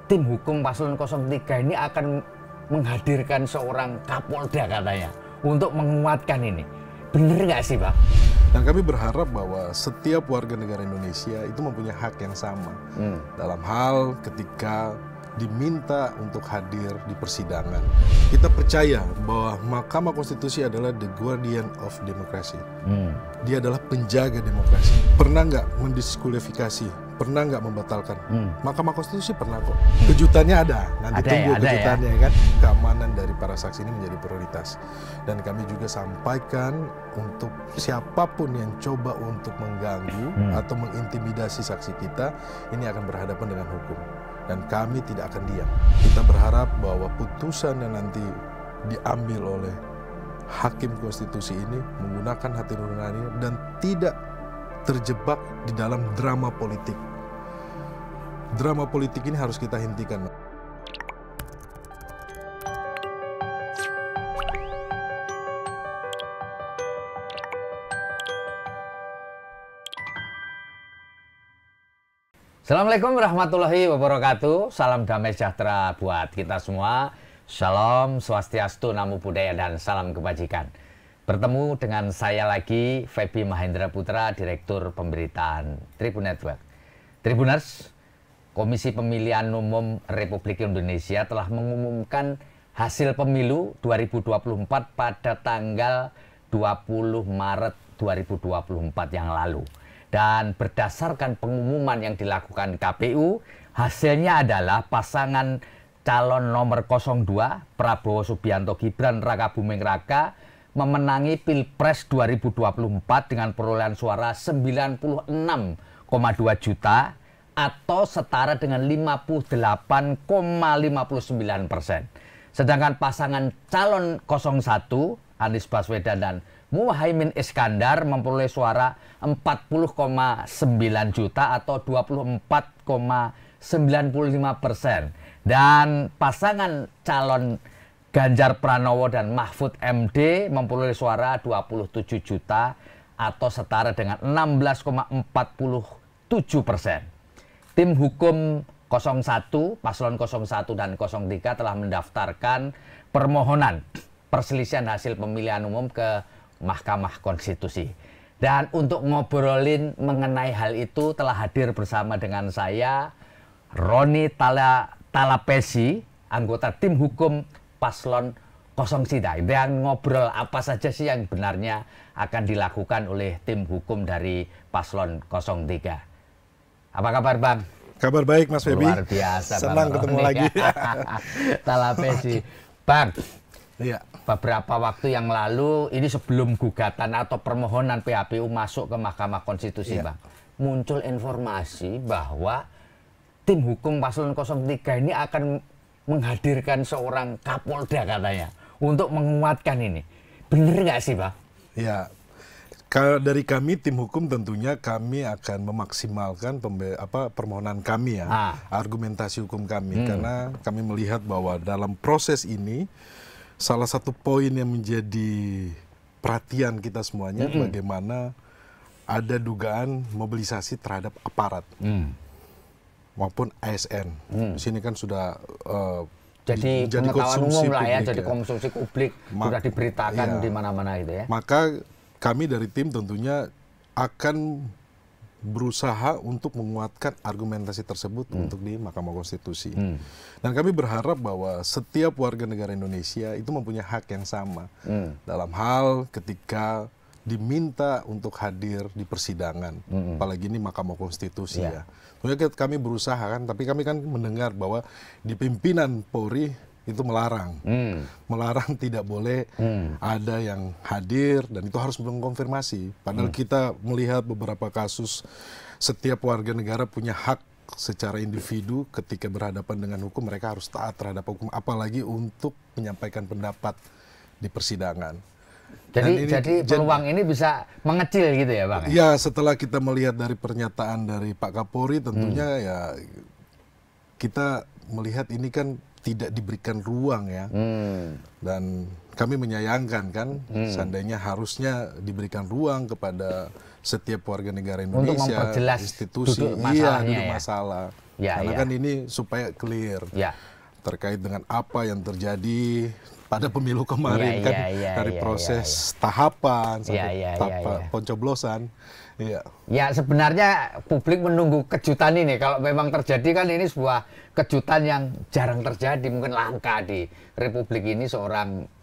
tim hukum Paslon 03 ini akan menghadirkan seorang Kapolda katanya untuk menguatkan ini. Bener nggak sih, Bang? Dan kami berharap bahwa setiap warga negara Indonesia itu mempunyai hak yang sama dalam hal ketika diminta untuk hadir di persidangan. Kita percaya bahwa Mahkamah Konstitusi adalah the guardian of democracy. Dia adalah penjaga demokrasi. Pernah nggak mendiskualifikasi? Pernah nggak membatalkan? Mahkamah Konstitusi pernah kok. Kejutannya ada. Nanti tunggu kejutannya ya kan. Keamanan dari para saksi ini menjadi prioritas. Dan kami juga sampaikan untuk siapapun yang coba untuk mengganggu atau mengintimidasi saksi kita, ini akan berhadapan dengan hukum. Dan kami tidak akan diam. Kita berharap bahwa putusan yang nanti diambil oleh Hakim Konstitusi ini menggunakan hati nurani dan tidak terjebak di dalam drama politik. Drama politik ini harus kita hentikan. Assalamualaikum warahmatullahi wabarakatuh. Salam damai sejahtera buat kita semua. Shalom, swastiastu, namo buddhaya, dan salam kebajikan. Bertemu dengan saya lagi, Feby Mahendra Putra, Direktur Pemberitaan Tribun Network. Tribuners, Komisi Pemilihan Umum Republik Indonesia telah mengumumkan hasil pemilu 2024 pada tanggal 20 Maret 2024 yang lalu. Dan berdasarkan pengumuman yang dilakukan KPU, hasilnya adalah pasangan calon nomor 02 Prabowo Subianto Gibran Raka Buming Raka memenangi Pilpres 2024 dengan perolehan suara 96,2 juta atau setara dengan 58,59%. Sedangkan pasangan calon 01 Anies Baswedan dan Muhaimin Iskandar memperoleh suara 40,9 juta atau 24,95%. Dan pasangan calon Ganjar Pranowo dan Mahfud MD memperoleh suara 27 juta atau setara dengan 16,47%. Tim hukum 01, Paslon 01 dan 03 telah mendaftarkan permohonan perselisihan hasil pemilihan umum ke Mahkamah Konstitusi. Dan untuk ngobrolin mengenai hal itu telah hadir bersama dengan saya Roni Talapesi, anggota tim hukum Paslon 03. Dan ngobrol apa saja sih yang benarnya akan dilakukan oleh tim hukum dari Paslon 03. Apa kabar, Bang? Kabar baik, Mas Feby. Luar biasa. Senang ketemu lagi. Talapesi. Bang, iya. Beberapa waktu yang lalu, ini sebelum gugatan atau permohonan PHPU masuk ke Mahkamah Konstitusi, Bang, muncul informasi bahwa tim hukum Paslon 03 ini akan menghadirkan seorang Kapolda katanya untuk menguatkan ini. Bener nggak sih, Bang? Ya, dari kami tim hukum tentunya kami akan memaksimalkan permohonan kami ya, argumentasi hukum kami, karena kami melihat bahwa dalam proses ini salah satu poin yang menjadi perhatian kita semuanya bagaimana ada dugaan mobilisasi terhadap aparat maupun ASN. Di sini kan sudah jadi pengetahuan umum lah ya, jadi konsumsi publik sudah diberitakan di mana-mana itu ya. Maka kami dari tim tentunya akan berusaha untuk menguatkan argumentasi tersebut untuk di Mahkamah Konstitusi. Dan kami berharap bahwa setiap warga negara Indonesia itu mempunyai hak yang sama dalam hal ketika diminta untuk hadir di persidangan, apalagi ini Mahkamah Konstitusi ya. Tentunya kami berusaha kan, tapi kami kan mendengar bahwa di pimpinan Polri itu melarang, tidak boleh ada yang hadir dan itu harus mengkonfirmasi. Padahal kita melihat beberapa kasus setiap warga negara punya hak secara individu ketika berhadapan dengan hukum, mereka harus taat terhadap hukum, apalagi untuk menyampaikan pendapat di persidangan. Jadi peluang ini bisa mengecil gitu ya, Bang? Ya, setelah kita melihat dari pernyataan dari Pak Kapolri tentunya ya kita melihat ini kan tidak diberikan ruang ya, dan kami menyayangkan kan, seandainya harusnya diberikan ruang kepada setiap warga negara Indonesia, untuk memperjelas institusi, duduk masalahnya duduk masalah. Ya, Karena ya. kan ini supaya clear terkait dengan apa yang terjadi pada pemilu kemarin dari proses tahapan sampai tahap pencoblosan. Ya sebenarnya publik menunggu kejutan ini. Kalau memang terjadi kan ini sebuah kejutan yang jarang terjadi, mungkin langka di Republik ini,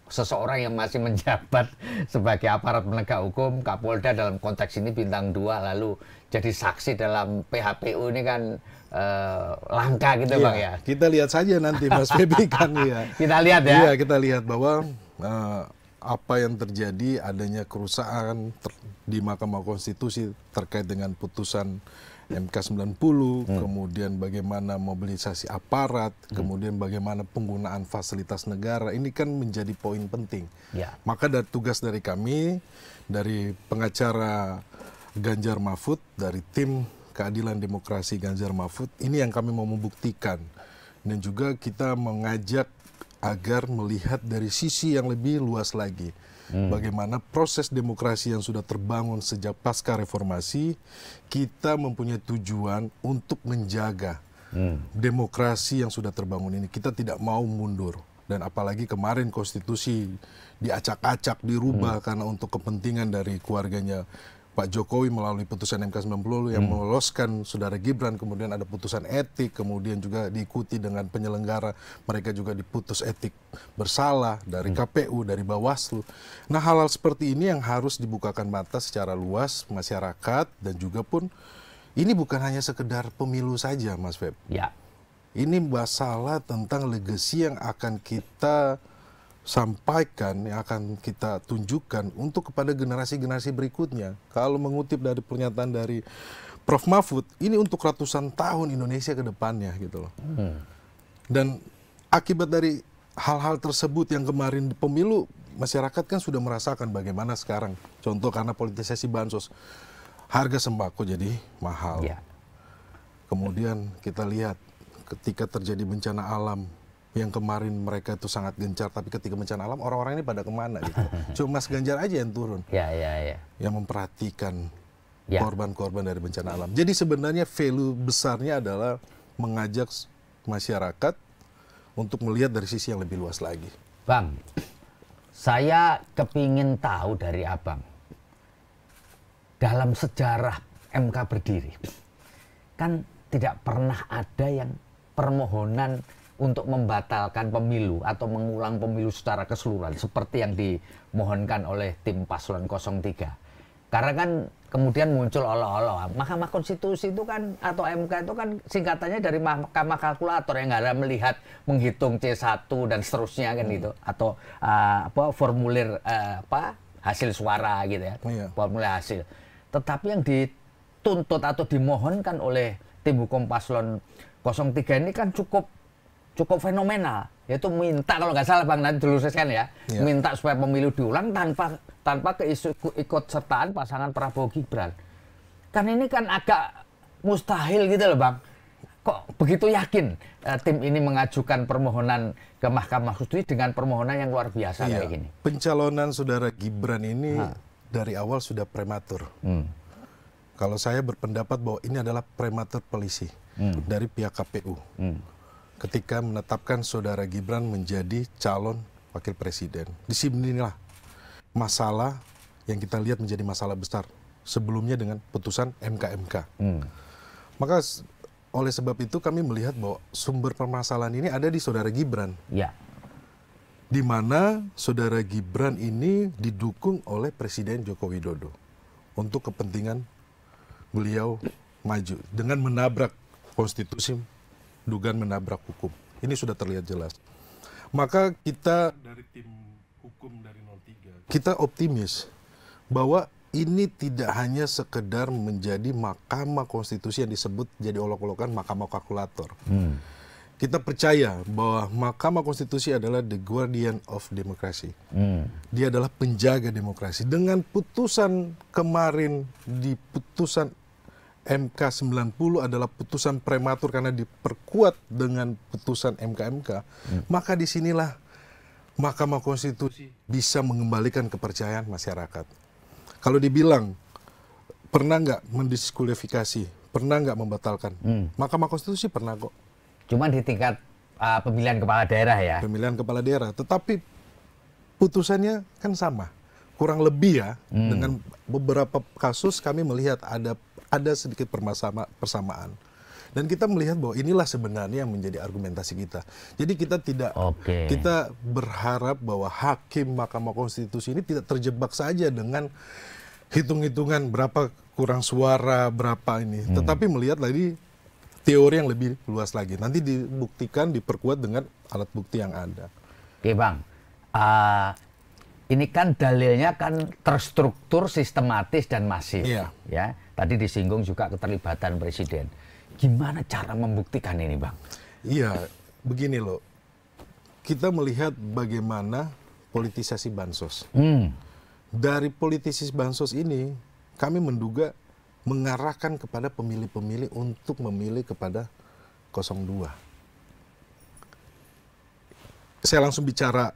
seseorang yang masih menjabat sebagai aparat penegak hukum, Kapolda dalam konteks ini bintang 2, lalu jadi saksi dalam PHPU ini kan langka gitu Bang ya. Kita lihat saja nanti Mas Feby kan ya. Kita lihat ya. Iya, kita lihat bahwa apa yang terjadi, adanya kerusakan di Mahkamah Konstitusi terkait dengan putusan MK 90, kemudian bagaimana mobilisasi aparat, kemudian bagaimana penggunaan fasilitas negara, ini kan menjadi poin penting. Maka tugas dari kami, dari pengacara Ganjar Mahfud, dari tim Keadilan Demokrasi Ganjar Mahfud, ini yang kami mau membuktikan. Dan juga kita mengajak agar melihat dari sisi yang lebih luas lagi. Bagaimana proses demokrasi yang sudah terbangun sejak pasca reformasi, kita mempunyai tujuan untuk menjaga demokrasi yang sudah terbangun ini. Kita tidak mau mundur. Dan apalagi kemarin konstitusi diacak-acak, dirubah karena untuk kepentingan dari keluarganya Pak Jokowi melalui putusan MK 90 yang meloloskan saudara Gibran, kemudian ada putusan etik, kemudian juga diikuti dengan penyelenggara, mereka juga diputus etik bersalah dari KPU, dari Bawaslu. Nah, hal-hal seperti ini yang harus dibukakan mata secara luas masyarakat, dan juga pun ini bukan hanya sekedar pemilu saja, Mas Feb. Ini masalah tentang legacy yang akan kita sampaikan, yang akan kita tunjukkan untuk kepada generasi-generasi berikutnya. Kalau mengutip dari pernyataan dari Prof. Mahfud, ini untuk ratusan tahun Indonesia ke depannya gitu loh. Dan akibat dari hal-hal tersebut yang kemarin di pemilu, masyarakat kan sudah merasakan bagaimana sekarang. Contoh karena politisasi bansos, harga sembako jadi mahal. Kemudian kita lihat ketika terjadi bencana alam, yang kemarin mereka itu sangat gencar, tapi ketika bencana alam orang-orang ini pada kemana gitu. Cuma Mas Ganjar aja yang turun, yang memperhatikan korban-korban dari bencana alam. Jadi sebenarnya value besarnya adalah mengajak masyarakat untuk melihat dari sisi yang lebih luas lagi. Bang, saya kepingin tahu dari Abang, dalam sejarah MK berdiri, kan tidak pernah ada yang permohonan untuk membatalkan pemilu atau mengulang pemilu secara keseluruhan seperti yang dimohonkan oleh tim paslon 03. Karena kan kemudian muncul olo-olo, Mahkamah Konstitusi itu kan atau MK itu kan singkatannya dari Mahkamah Kalkulator yang nggak ada melihat menghitung C1 dan seterusnya kan gitu, atau formulir hasil suara gitu ya, formulir hasil. Tetapi yang dituntut atau dimohonkan oleh tim hukum paslon 03 ini kan cukup fenomenal, yaitu minta, kalau nggak salah Bang, nanti diluruskan ya, minta supaya pemilu diulang tanpa keikutsertaan pasangan Prabowo Gibran. Kan ini kan agak mustahil gitu loh Bang. Kok begitu yakin tim ini mengajukan permohonan ke Mahkamah Konstitusi dengan permohonan yang luar biasa kayak gini? Pencalonan saudara Gibran ini dari awal sudah prematur. Kalau saya berpendapat bahwa ini adalah prematur polisi dari pihak KPU. Ketika menetapkan saudara Gibran menjadi calon wakil presiden. Di sinilah masalah yang kita lihat menjadi masalah besar sebelumnya dengan putusan MK-MK. Maka oleh sebab itu kami melihat bahwa sumber permasalahan ini ada di saudara Gibran. Di mana saudara Gibran ini didukung oleh Presiden Joko Widodo untuk kepentingan beliau maju dengan menabrak konstitusi, dugaan menabrak hukum. Ini sudah terlihat jelas. Maka kita dari tim hukum dari 03, kita optimis bahwa ini tidak hanya sekedar menjadi Mahkamah Konstitusi yang disebut jadi olok-olokan Mahkamah Kalkulator. Kita percaya bahwa Mahkamah Konstitusi adalah the guardian of democracy. Dia adalah penjaga demokrasi. Dengan putusan kemarin di putusan MK 90 adalah putusan prematur karena diperkuat dengan putusan MK-MK, maka disinilah Mahkamah Konstitusi bisa mengembalikan kepercayaan masyarakat. Kalau dibilang pernah nggak mendiskualifikasi pernah nggak membatalkan. Mahkamah Konstitusi pernah kok. Cuman di tingkat pemilihan kepala daerah ya. Pemilihan kepala daerah, tetapi putusannya kan sama. Kurang lebih ya, dengan beberapa kasus kami melihat ada sedikit persamaan. Dan kita melihat bahwa inilah sebenarnya yang menjadi argumentasi kita. Jadi kita kita berharap bahwa hakim Mahkamah Konstitusi ini tidak terjebak saja dengan hitung-hitungan berapa kurang suara, berapa ini. Tetapi melihat lagi teori yang lebih luas lagi. Nanti dibuktikan, diperkuat dengan alat bukti yang ada. Oke Bang, ini kan dalilnya kan terstruktur, sistematis, dan masif. Iya. Ya, tadi disinggung juga keterlibatan Presiden. Gimana cara membuktikan ini, Bang? Iya, begini loh. Kita melihat bagaimana politisasi bansos. Dari politisasi bansos ini, kami menduga mengarahkan kepada pemilih-pemilih untuk memilih kepada 02. Saya langsung bicara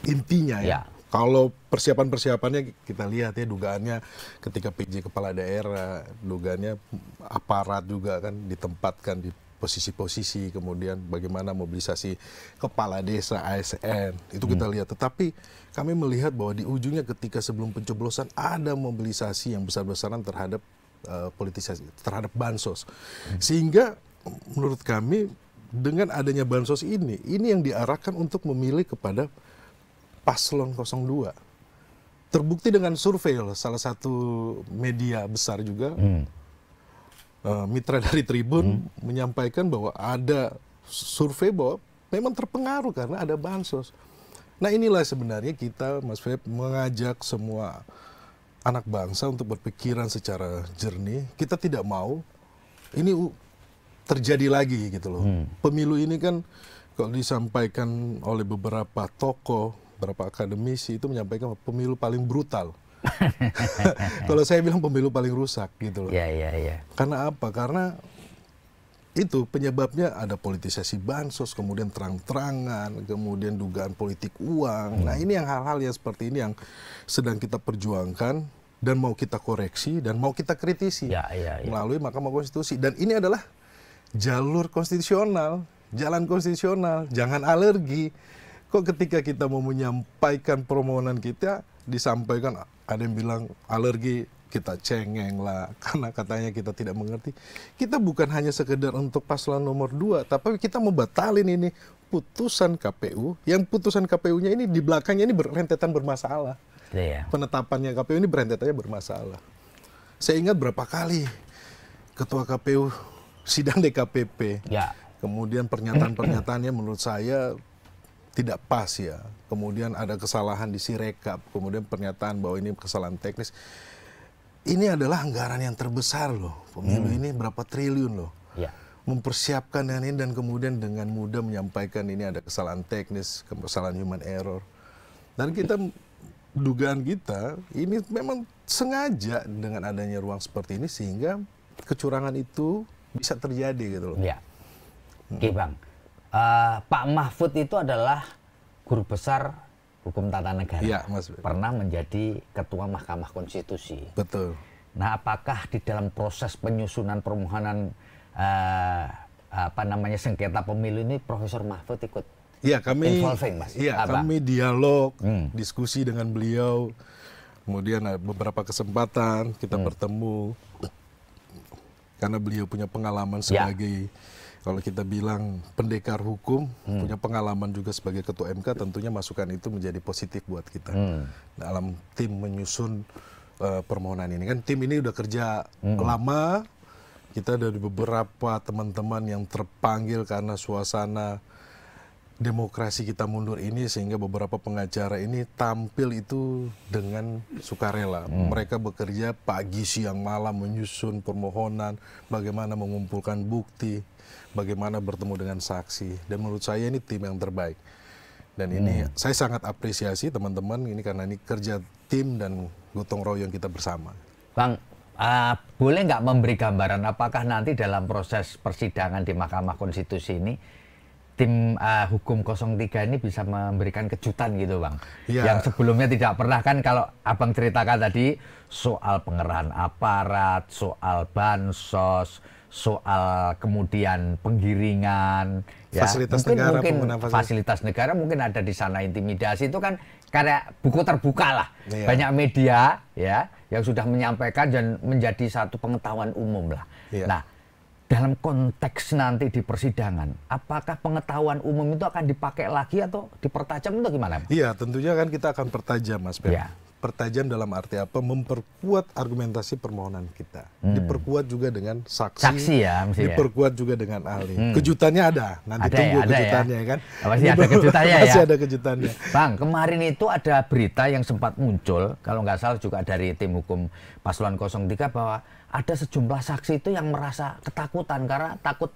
intinya ya. Kalau persiapan-persiapannya kita lihat ya, dugaannya ketika PJ kepala daerah, dugaannya aparat juga kan ditempatkan di posisi-posisi, kemudian bagaimana mobilisasi kepala desa, ASN, itu kita lihat. Tetapi kami melihat bahwa di ujungnya ketika sebelum pencoblosan ada mobilisasi yang besar-besaran terhadap politisasi, terhadap bansos. Sehingga menurut kami dengan adanya bansos ini yang diarahkan untuk memilih kepada Paslon 02. Terbukti dengan survei salah satu media besar juga, mitra dari Tribun, menyampaikan bahwa ada survei bahwa memang terpengaruh karena ada bansos. Nah inilah sebenarnya kita, Mas Feb, mengajak semua anak bangsa untuk berpikiran secara jernih. Kita tidak mau ini terjadi lagi gitu loh. Pemilu ini kan kalau disampaikan oleh beberapa tokoh, beberapa akademisi itu menyampaikan pemilu paling brutal. Kalau saya bilang pemilu paling rusak gitu loh. Iya. Karena apa? Karena itu penyebabnya ada politisasi bansos, kemudian terang-terangan, kemudian dugaan politik uang. Nah ini yang hal-hal yang seperti ini yang sedang kita perjuangkan dan mau kita koreksi dan mau kita kritisi melalui Mahkamah Konstitusi. Dan ini adalah jalur konstitusional, jalan konstitusional, jangan alergi. Kok ketika kita mau menyampaikan permohonan kita, disampaikan ada yang bilang alergi, kita cengeng lah, karena katanya kita tidak mengerti. Kita bukan hanya sekedar untuk paslon nomor 2, tapi kita mau batalin ini putusan KPU, yang putusan KPU-nya ini di belakangnya ini berentetan bermasalah. Penetapannya KPU ini berentetannya bermasalah. Saya ingat berapa kali Ketua KPU sidang DKPP, kemudian pernyataan-pernyataannya menurut saya tidak pas ya. Kemudian ada kesalahan di Sirekap, kemudian pernyataan bahwa ini kesalahan teknis. Ini adalah anggaran yang terbesar loh. Pemilu ini berapa triliun loh. Mempersiapkan dengan ini dan kemudian dengan mudah menyampaikan ini ada kesalahan teknis, kesalahan human error. Dan kita, dugaan kita, ini memang sengaja dengan adanya ruang seperti ini sehingga kecurangan itu bisa terjadi gitu loh. Oke Bang. Pak Mahfud itu adalah guru besar hukum tata negara, Mas. Pernah menjadi ketua Mahkamah Konstitusi. Betul. Nah, apakah di dalam proses penyusunan permohonan sengketa pemilu ini Profesor Mahfud ikut involving, Mas? Kami dialog, diskusi dengan beliau. Kemudian ada beberapa kesempatan kita bertemu karena beliau punya pengalaman sebagai kalau kita bilang pendekar hukum, punya pengalaman juga sebagai ketua MK, tentunya masukan itu menjadi positif buat kita dalam tim menyusun permohonan ini. Kan tim ini udah kerja lama, kita dari beberapa teman-teman yang terpanggil karena suasana demokrasi kita mundur ini, sehingga beberapa pengacara ini tampil itu dengan sukarela. Mereka bekerja pagi, siang, malam menyusun permohonan, bagaimana mengumpulkan bukti, bagaimana bertemu dengan saksi. Dan menurut saya ini tim yang terbaik. Dan ini saya sangat apresiasi teman-teman ini karena ini kerja tim dan gotong royong kita bersama. Bang, boleh nggak memberi gambaran apakah nanti dalam proses persidangan di Mahkamah Konstitusi ini tim hukum 03 ini bisa memberikan kejutan gitu Bang. Ya. Yang sebelumnya tidak pernah kan, kalau Abang ceritakan tadi soal pengerahan aparat, soal bansos, soal kemudian penggiringan, ya. Fasilitas negara, mungkin fasilitas negara mungkin ada di sana, intimidasi itu kan karena buku terbuka lah. Iya. Banyak media ya yang sudah menyampaikan dan menjadi satu pengetahuan umum lah. Iya. Nah, dalam konteks nanti di persidangan, apakah pengetahuan umum itu akan dipakai lagi atau dipertajam atau gimana? Iya, tentunya kan kita akan pertajam, Mas Pep. Ya. Pertajam dalam arti apa? Memperkuat argumentasi permohonan kita. Diperkuat juga dengan saksi. Saksi ya, mesti ya. Diperkuat juga dengan ahli. Kejutannya ada. Nanti Ada tunggu ya, ada kejutannya ya. kan. Pasti ada kejutannya ya. Pasti ada kejutannya. Bang, kemarin itu ada berita yang sempat muncul, kalau nggak salah juga dari tim hukum Paslon 03, bahwa ada sejumlah saksi itu yang merasa ketakutan karena takut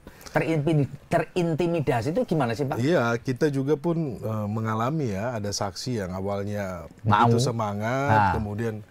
terintimidasi. Itu gimana sih Pak? Iya, kita juga pun mengalami ya, ada saksi yang awalnya Mau. begitu semangat, kemudian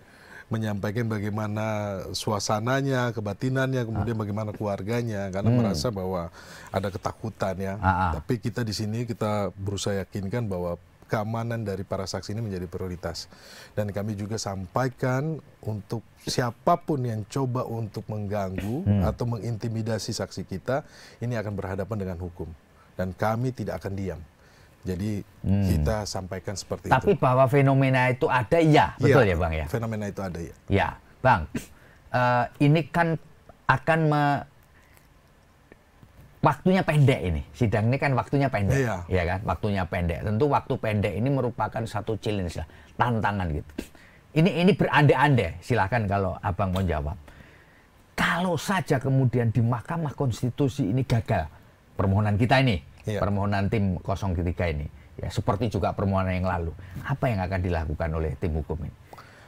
menyampaikan bagaimana suasananya, kebatinannya, kemudian bagaimana keluarganya, karena merasa bahwa ada ketakutan ya. Tapi kita di sini kita berusaha yakinkan bahwa keamanan dari para saksi ini menjadi prioritas. Dan kami juga sampaikan untuk siapapun yang coba untuk mengganggu atau mengintimidasi saksi kita, ini akan berhadapan dengan hukum. Dan kami tidak akan diam. Jadi kita sampaikan seperti itu. Tapi bahwa fenomena itu ada, ya betul ya Bang ya? Fenomena itu ada ya. Ya Bang, ini kan akan waktunya pendek ini, sidang ini kan waktunya pendek, ya kan? Waktunya pendek. Tentu waktu pendek ini merupakan satu challenge lah, tantangan gitu. Ini berandai-andai, silahkan kalau Abang mau jawab. Kalau saja kemudian di Mahkamah Konstitusi ini gagal, permohonan kita ini, permohonan tim 03 ini, ya seperti juga permohonan yang lalu, apa yang akan dilakukan oleh tim hukum ini?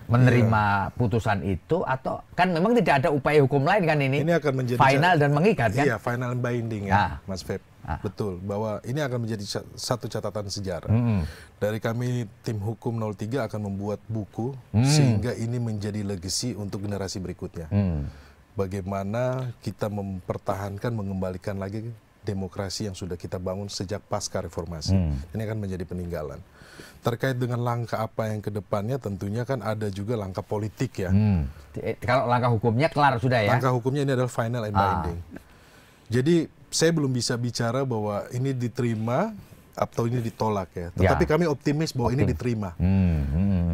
Menerima putusan itu atau kan memang tidak ada upaya hukum lain kan ini? Ini akan menjadi final dan mengikat kan? Iya, final and binding ya, Mas Feb. Betul, bahwa ini akan menjadi satu catatan sejarah. Dari kami tim hukum 03 akan membuat buku sehingga ini menjadi legacy untuk generasi berikutnya. Bagaimana kita mempertahankan, mengembalikan lagi demokrasi yang sudah kita bangun sejak pasca reformasi. Ini akan menjadi peninggalan. Terkait dengan langkah apa yang kedepannya, tentunya kan ada juga langkah politik ya. Kalau langkah hukumnya kelar sudah ya? Langkah hukumnya ini adalah final and binding. Jadi saya belum bisa bicara bahwa ini diterima atau ini ditolak ya. Tetapi kami optimis bahwa ini diterima.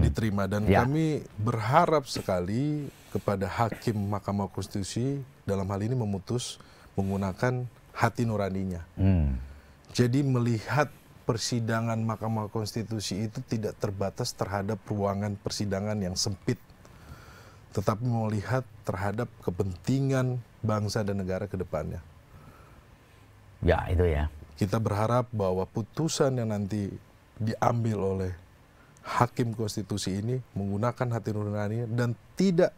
Diterima dan kami berharap sekali kepada hakim Mahkamah Konstitusi dalam hal ini memutus menggunakan hati nuraninya. Jadi melihat persidangan Mahkamah Konstitusi itu tidak terbatas terhadap ruangan persidangan yang sempit, tetapi melihat terhadap kepentingan bangsa dan negara ke depannya. Ya, itu ya. Kita berharap bahwa putusan yang nanti diambil oleh Hakim Konstitusi ini menggunakan hati nurani dan tidak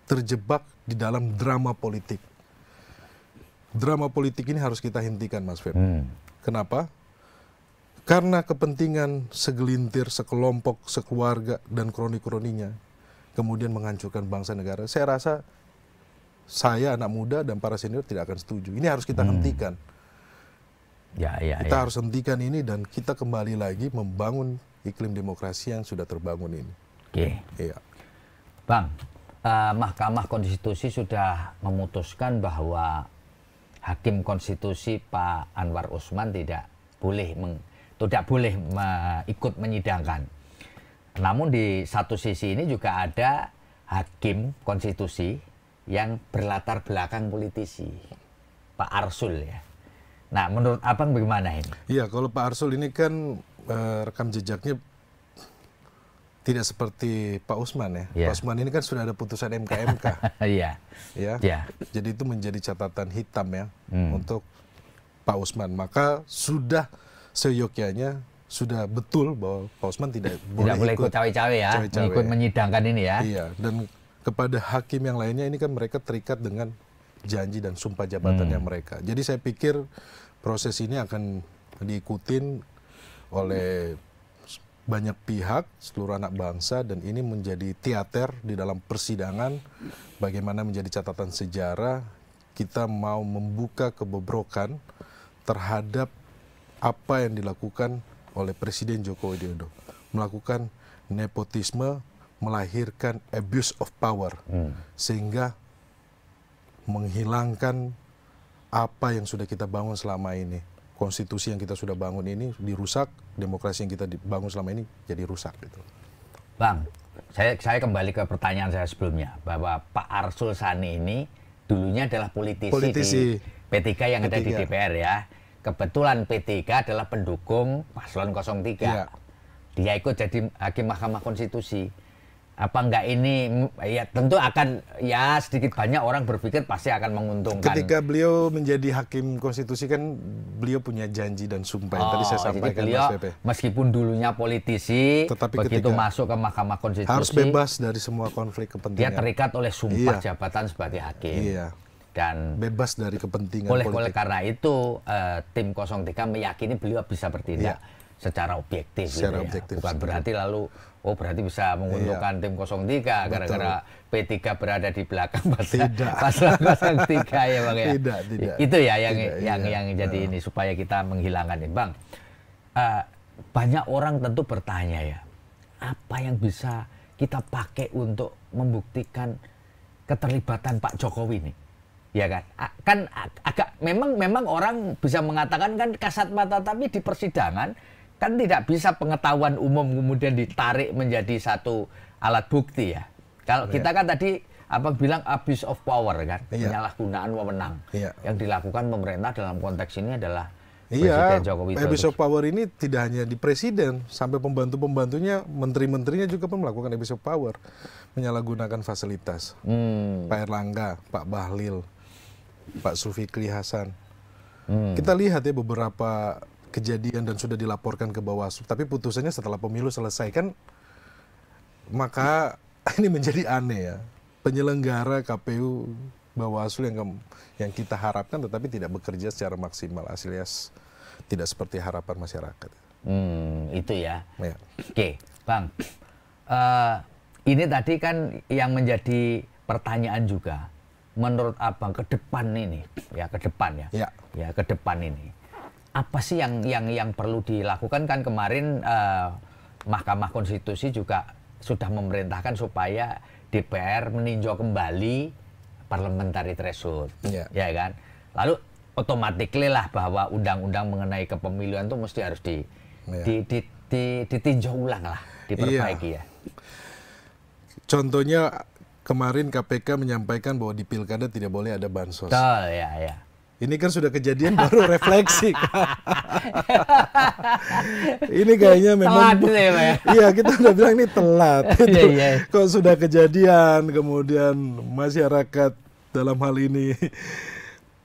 terjebak di dalam drama politik. Drama politik ini harus kita hentikan, Mas Feb. Kenapa? Karena kepentingan segelintir, sekelompok, sekeluarga, dan kroni-kroninya kemudian menghancurkan bangsa negara. Saya rasa saya, anak muda, dan para senior tidak akan setuju. Ini harus kita hentikan. Kita harus hentikan ini dan kita kembali lagi membangun iklim demokrasi yang sudah terbangun ini. Iya. Bang, Mahkamah Konstitusi sudah memutuskan bahwa Hakim Konstitusi Pak Anwar Usman tidak boleh ikut menyidangkan. Namun di satu sisi ini juga ada Hakim Konstitusi yang berlatar belakang politisi, Pak Arsul ya. Nah, menurut Abang bagaimana ini? Iya, kalau Pak Arsul ini kan rekam jejaknya tidak seperti Pak Usman ya. Pak Usman ini kan sudah ada putusan MK. Iya. Jadi itu menjadi catatan hitam ya untuk Pak Usman. Maka sudah seyogyanya, sudah betul bahwa Pak Usman tidak boleh ikut cawe-cawe ya, ikut menyidangkan ini ya. Iya, dan kepada hakim yang lainnya ini kan mereka terikat dengan janji dan sumpah jabatannya mereka. Jadi saya pikir proses ini akan diikutin oleh banyak pihak, seluruh anak bangsa, dan ini menjadi teater di dalam persidangan. Bagaimana menjadi catatan sejarah kita mau membuka kebobrokan terhadap apa yang dilakukan oleh Presiden Joko Widodo. Melakukan nepotisme, melahirkan abuse of power. Sehingga menghilangkan apa yang sudah kita bangun selama ini. Konstitusi yang kita sudah bangun ini dirusak, demokrasi yang kita bangun selama ini jadi rusak. Gitu. Bang, saya kembali ke pertanyaan saya sebelumnya, bahwa Pak Arsul Sani ini dulunya adalah politisi. Di P3 yang ada di DPR ya. Kebetulan P3 adalah pendukung Paslon 03. Ya. Dia ikut jadi hakim Mahkamah Konstitusi. Apa enggak ini, ya tentu akan, ya sedikit banyak orang berpikir pasti akan menguntungkan. Ketika beliau menjadi hakim konstitusi kan beliau punya janji dan sumpah yang tadi saya sampaikan, beliau, Mas Pepe. Meskipun dulunya politisi, tetapi begitu masuk ke Mahkamah Konstitusi harus bebas dari semua konflik kepentingan. Dia terikat oleh sumpah jabatan sebagai hakim. Dan bebas dari kepentingan politik. Oleh karena itu tim 03 meyakini beliau bisa bertindak secara objektif. Secara gitu objektif. Bukan berarti lalu berarti bisa menguntungkan tim 03 gara-gara P3 berada di belakang paslon 03 ya Bang ya. Tidak. Itu ya yang jadi ini supaya kita menghilangkan ini Bang. Banyak orang tentu bertanya ya, apa yang bisa kita pakai untuk membuktikan keterlibatan Pak Jokowi ini? Ya kan? Kan agak memang orang bisa mengatakan kan kasat mata, tapi di persidangan kan tidak bisa pengetahuan umum kemudian ditarik menjadi satu alat bukti ya. Kalau kita kan tadi bilang abuse of power kan, penyalahgunaan wewenang. Yang dilakukan pemerintah dalam konteks ini adalah Presiden Joko Widodo. Abuse of power ini tidak hanya di presiden, sampai pembantu-pembantunya, menteri-menterinya juga melakukan abuse of power, menyalahgunakan fasilitas. Pak Erlangga, Pak Bahlil, Pak Zulkifli Hasan. Kita lihat ya beberapa kejadian dan sudah dilaporkan ke Bawaslu, tapi putusannya setelah pemilu selesai kan, maka ini menjadi aneh ya, penyelenggara KPU Bawaslu yang kita harapkan tetapi tidak bekerja secara maksimal, hasilnya tidak seperti harapan masyarakat. Itu ya. Oke, Bang, ini tadi kan yang menjadi pertanyaan juga, menurut Abang ke depan ini, ke depan ini. Apa sih yang perlu dilakukan? Kan kemarin Mahkamah Konstitusi juga sudah memerintahkan supaya DPR meninjau kembali parliamentary threshold, ya kan? Lalu otomatis lah bahwa undang-undang mengenai kepemiluan itu mesti harus ditinjau ulang lah, diperbaiki ya. Contohnya kemarin KPK menyampaikan bahwa di pilkada tidak boleh ada bansos. Betul, ya. Ini kan sudah kejadian baru refleksi. Ini kayaknya memang iya, kita udah bilang ini telat. Kok sudah kejadian kemudian masyarakat dalam hal ini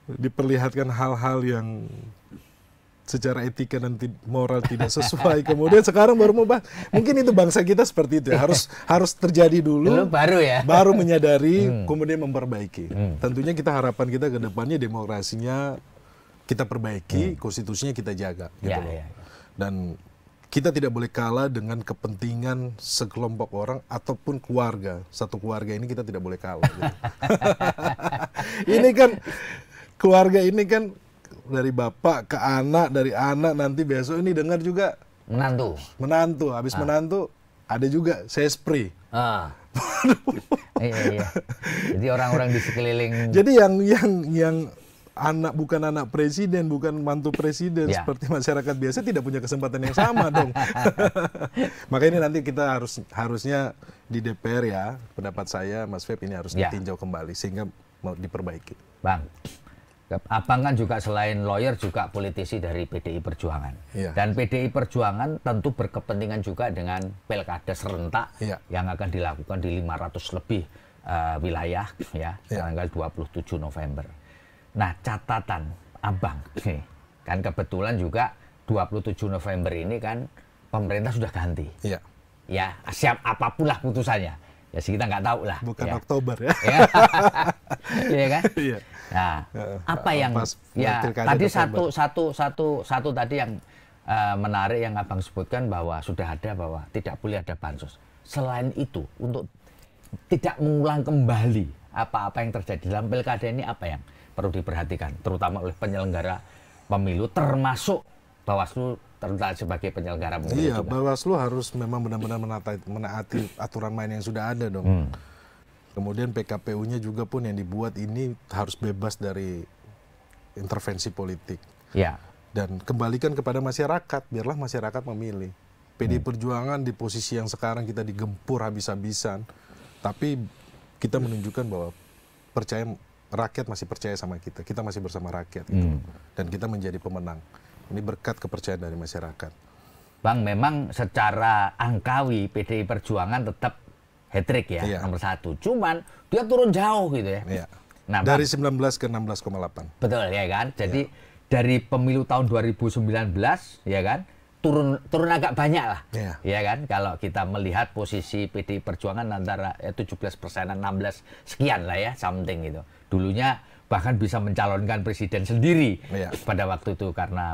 diperlihatkan hal-hal yang secara etika dan moral tidak sesuai. Kemudian sekarang baru mau bahas. Mungkin itu bangsa kita seperti itu ya. Harus terjadi dulu baru menyadari, kemudian memperbaiki. Tentunya harapan kita ke depannya demokrasinya kita perbaiki, konstitusinya kita jaga gitu loh. Dan kita tidak boleh kalah dengan kepentingan sekelompok orang ataupun keluarga. Satu keluarga ini kita tidak boleh kalah gitu. Ini kan keluarga ini kan dari bapak ke anak, dari anak nanti besok ini dengar juga menantu, habis menantu ada juga sespri. Iya. Jadi orang-orang di sekeliling. Jadi yang anak bukan anak presiden, bukan mantu presiden seperti masyarakat biasa tidak punya kesempatan yang sama dong. Maka ini nanti kita harusnya di DPR ya, pendapat saya Mas Feb ini harus ditinjau kembali sehingga mau diperbaiki. Bang, Abang kan juga selain lawyer juga politisi dari PDI Perjuangan. Dan PDI Perjuangan tentu berkepentingan juga dengan pilkada serentak yang akan dilakukan di 500 lebih wilayah tanggal 27 November. Nah, catatan Abang kan kebetulan juga 27 November ini kan pemerintah sudah ganti. Ya, siap apapun lah putusannya. Ya sih kita nggak tahu lah. Bukan Oktober ya. Iya kan? Nah, apa yang tadi satu tadi yang menarik yang Abang sebutkan bahwa sudah ada bahwa tidak boleh ada bansos. Selain itu untuk tidak mengulang kembali apa-apa yang terjadi dalam pilkada ini, apa yang perlu diperhatikan terutama oleh penyelenggara pemilu termasuk Bawaslu terutama sebagai penyelenggara pemilu Iya, juga. Bawaslu harus memang benar-benar menaati aturan main yang sudah ada dong. Kemudian PKPU-nya juga pun yang dibuat ini harus bebas dari intervensi politik. Ya. Dan kembalikan kepada masyarakat, biarlah masyarakat memilih. PDI Perjuangan di posisi yang sekarang kita digempur habis-habisan, tapi kita menunjukkan bahwa rakyat masih percaya sama kita masih bersama rakyat gitu. Dan kita menjadi pemenang. Ini berkat kepercayaan dari masyarakat. Bang, memang secara angkawi PDI Perjuangan tetap hat-trick ya, Iya. nomor 1. Cuman dia turun jauh gitu ya. Iya. Nah, Dari Bang, 19 ke 16,8. betul ya kan. Jadi dari pemilu tahun 2019 ya kan, turun agak banyak lah. Iya. Ya kan, kalau kita melihat posisi PDI Perjuangan antara 17%-an 16 sekian lah ya, something gitu. Dulunya bahkan bisa mencalonkan presiden sendiri pada waktu itu karena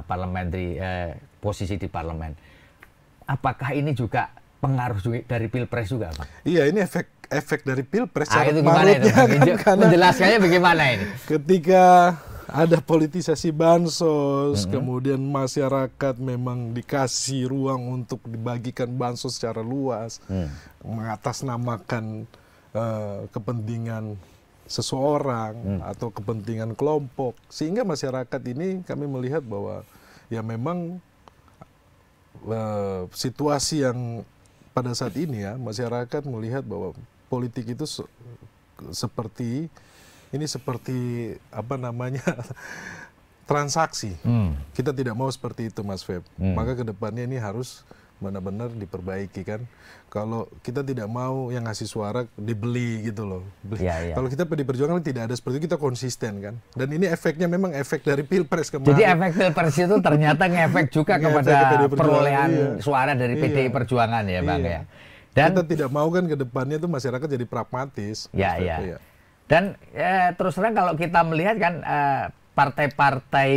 posisi di parlemen. Apakah ini juga pengaruh juga dari Pilpres juga, Bang? Iya, ini efek dari Pilpres. Itu gimana itu, Bang? Menjelaskannya bagaimana ini? Ketika ada politisasi bansos, kemudian masyarakat memang dikasih ruang untuk dibagikan bansos secara luas, mengatasnamakan kepentingan seseorang atau kepentingan kelompok, sehingga masyarakat ini kami melihat bahwa ya memang situasi yang pada saat ini ya masyarakat melihat bahwa politik itu seperti apa namanya transaksi. Kita tidak mau seperti itu, Mas Feb. Maka kedepannya ini harus benar-benar diperbaiki kan. Kalau kita tidak mau yang ngasih suara dibeli gitu loh. Kalau kita PDI Perjuangan tidak ada seperti itu, kita konsisten kan. Dan ini efeknya memang efek dari Pilpres kemarin. Jadi efek Pilpres itu ternyata ngefek juga kepada perolehan suara dari PDI Perjuangan ya, Bang ya. Dan kita tidak mau kan ke depannya itu masyarakat jadi pragmatis. Ya. Dan terus terang kalau kita melihat kan partai-partai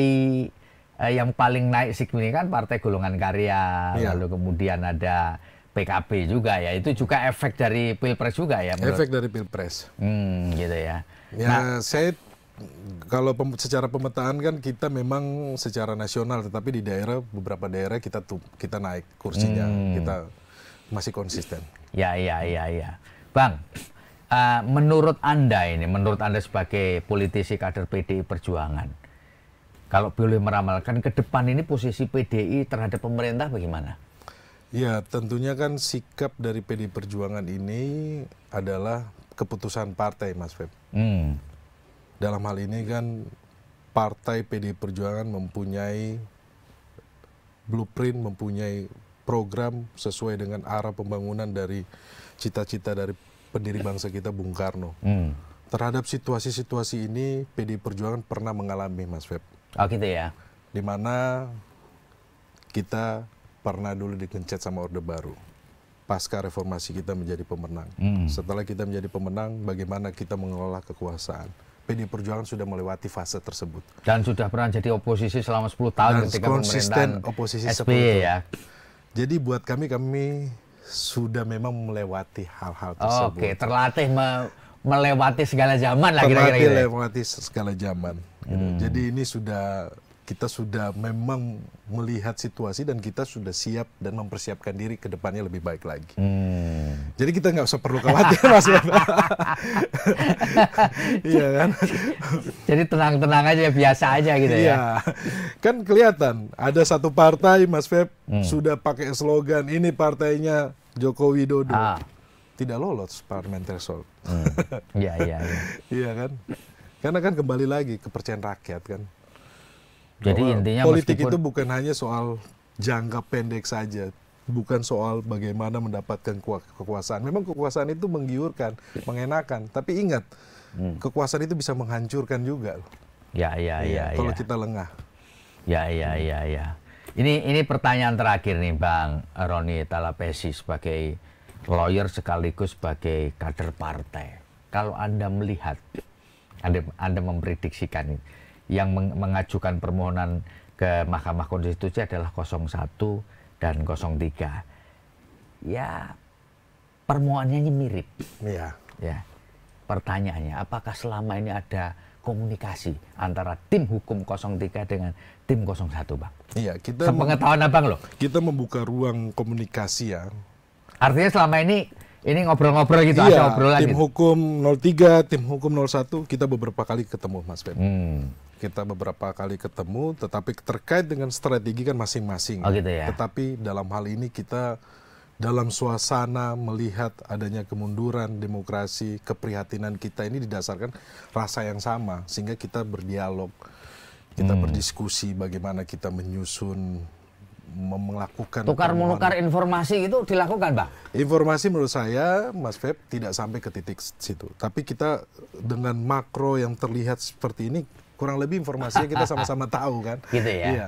yang paling naik signifikan Partai Golongan Karya, lalu kemudian ada PKB juga ya, itu juga efek dari Pilpres juga ya? Efek dari Pilpres. Gitu ya. Ya, saya kalau secara pemetaan kan kita memang secara nasional, tetapi di beberapa daerah kita naik kursinya, kita masih konsisten. Ya. Bang, menurut Anda sebagai politisi kader PDI Perjuangan, kalau boleh meramalkan ke depan ini posisi PDI terhadap pemerintah bagaimana? Ya, tentunya kan sikap dari PDI Perjuangan ini adalah keputusan partai, Mas Feb. Dalam hal ini kan partai PDI Perjuangan mempunyai blueprint, mempunyai program sesuai dengan arah pembangunan dari cita-cita dari pendiri bangsa kita, Bung Karno. Terhadap situasi-situasi ini, PDI Perjuangan pernah mengalami, Mas Feb. Oh gitu ya? Di mana kita pernah dulu dikencet sama Orde Baru. Pasca reformasi kita menjadi pemenang. Setelah kita menjadi pemenang, bagaimana kita mengelola kekuasaan. PDI Perjuangan sudah melewati fase tersebut. Dan sudah pernah jadi oposisi selama 10 tahun dan ketika konsisten pemerintahan oposisi SBY ya? Jadi buat kami sudah memang melewati hal-hal tersebut. Oke, terlatih melewati segala zaman lah kira-kira. Terlatih melewati segala zaman. Jadi ini kita sudah memang melihat situasi dan kita sudah siap dan mempersiapkan diri ke depannya lebih baik lagi. Jadi kita nggak usah perlu khawatir, Mas. Iya kan? Jadi tenang-tenang aja, biasa aja gitu ya. Iya. Kan kelihatan ada satu partai, Mas Feb, sudah pakai slogan ini partainya Joko Widodo. Tidak lolos parliamentary threshold. Iya. Iya kan? Karena kan kembali lagi kepercayaan rakyat kan. Jadi bahwa intinya politik itu bukan hanya soal jangka pendek saja, bukan soal bagaimana mendapatkan kekuasaan. Memang kekuasaan itu menggiurkan, mengenakan, tapi ingat kekuasaan itu bisa menghancurkan juga. Kalau kita lengah. Ya. Ini pertanyaan terakhir nih, Bang Roni Talapesi, sebagai lawyer sekaligus sebagai kader partai. Kalau Anda melihat, Anda memprediksikan ini, yang mengajukan permohonan ke Mahkamah Konstitusi adalah 01 dan 03. Ya, permohonannya mirip. Iya. Ya. Pertanyaannya, apakah selama ini ada komunikasi antara tim hukum 03 dengan tim 01, Bang? Iya, kita sepengetahuan Abang loh. Kita membuka ruang komunikasi ya. Artinya selama ini ngobrol-ngobrol gitu, iya, ada obrolan tim gitu. hukum 03, tim hukum 01, kita beberapa kali ketemu, Mas Feb. Kita beberapa kali ketemu, tetapi terkait dengan strategi kan masing-masing. Oh gitu ya. Tetapi dalam hal ini kita dalam suasana melihat adanya kemunduran demokrasi, keprihatinan kita ini didasarkan rasa yang sama, sehingga kita berdialog, kita berdiskusi bagaimana kita menyusun, melakukan tukar-menukar informasi itu dilakukan, Bang? Informasi menurut saya, Mas Feb, tidak sampai ke titik situ. Tapi kita dengan makro yang terlihat seperti ini, kurang lebih informasinya kita sama-sama tahu kan. Gitu ya. Iya.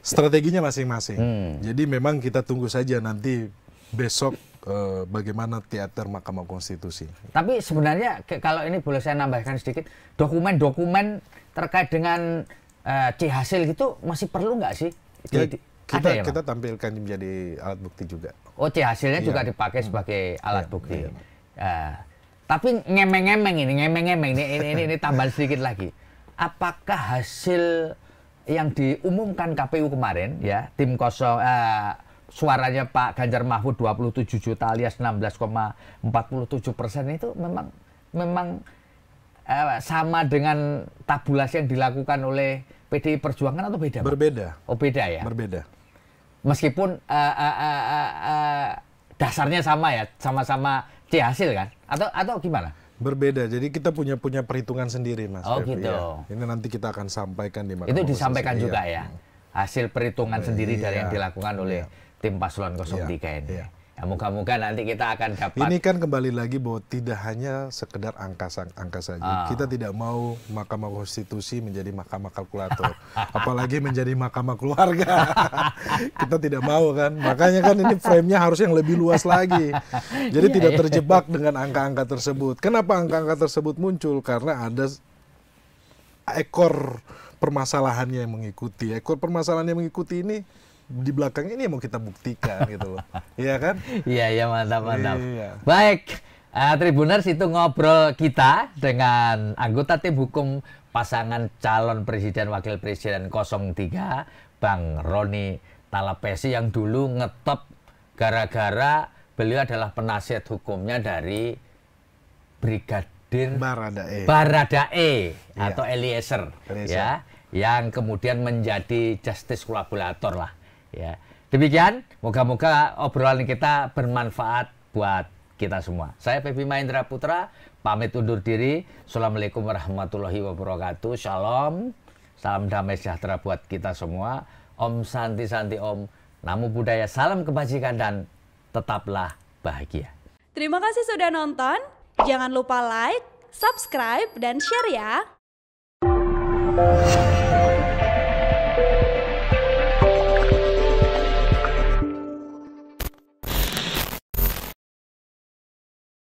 Strateginya masing-masing. Jadi memang kita tunggu saja nanti besok bagaimana teater Mahkamah Konstitusi. Tapi sebenarnya kalau ini boleh saya nambahkan sedikit, dokumen-dokumen terkait dengan C hasil gitu masih perlu nggak sih? Kita tampilkan menjadi alat bukti juga. Oh, C hasilnya juga dipakai sebagai alat bukti. Tapi ngemeng-ngemeng ini tambahan sedikit lagi. Apakah hasil yang diumumkan KPU kemarin ya, tim suaranya Pak Ganjar Mahfud 27 juta alias 16,47% itu memang sama dengan tabulasi yang dilakukan oleh PDI Perjuangan atau beda? Berbeda. Oh, beda ya? Berbeda. Meskipun dasarnya sama ya, sama-sama C hasil kan? Atau gimana? Berbeda. Jadi kita punya perhitungan sendiri, Mas. Oh gitu. Ya. Ini nanti kita akan sampaikan di Mahkamah Itu disampaikan Konstitusi. juga ya? Hasil perhitungan sendiri dari yang dilakukan oleh tim paslon 03 ini. Iya. Ya, moga-moga nanti kita akan dapat. Ini kan kembali lagi bahwa tidak hanya sekedar angka saja. Kita tidak mau Mahkamah Konstitusi menjadi mahkamah kalkulator, apalagi menjadi mahkamah keluarga. Kita tidak mau kan. Makanya kan ini frame-nya harus yang lebih luas lagi. Jadi tidak terjebak dengan angka-angka tersebut. Kenapa angka-angka tersebut muncul? Karena ada ekor permasalahannya yang mengikuti. Ekor permasalahan yang mengikuti ini di belakang ini yang mau kita buktikan gitu loh. Iya kan? Iya, mantap. Iya. Baik, Tribuners, itu ngobrol kita dengan anggota tim hukum pasangan calon presiden wakil presiden 03, Bang Roni Talapesi, yang dulu ngetop gara-gara beliau adalah penasihat hukumnya dari Brigadir Baradae atau Eliezer. Ya, yang kemudian menjadi justice kolaborator lah. Ya, demikian. Moga-moga obrolan kita bermanfaat buat kita semua. Saya Pepi Mahendra Putra, pamit undur diri. Assalamualaikum warahmatullahi wabarakatuh. Shalom, salam damai sejahtera buat kita semua. Om Santi Santi Om, Namo Buddhaya, salam kebajikan dan tetaplah bahagia. Terima kasih sudah nonton. Jangan lupa like, subscribe, dan share ya.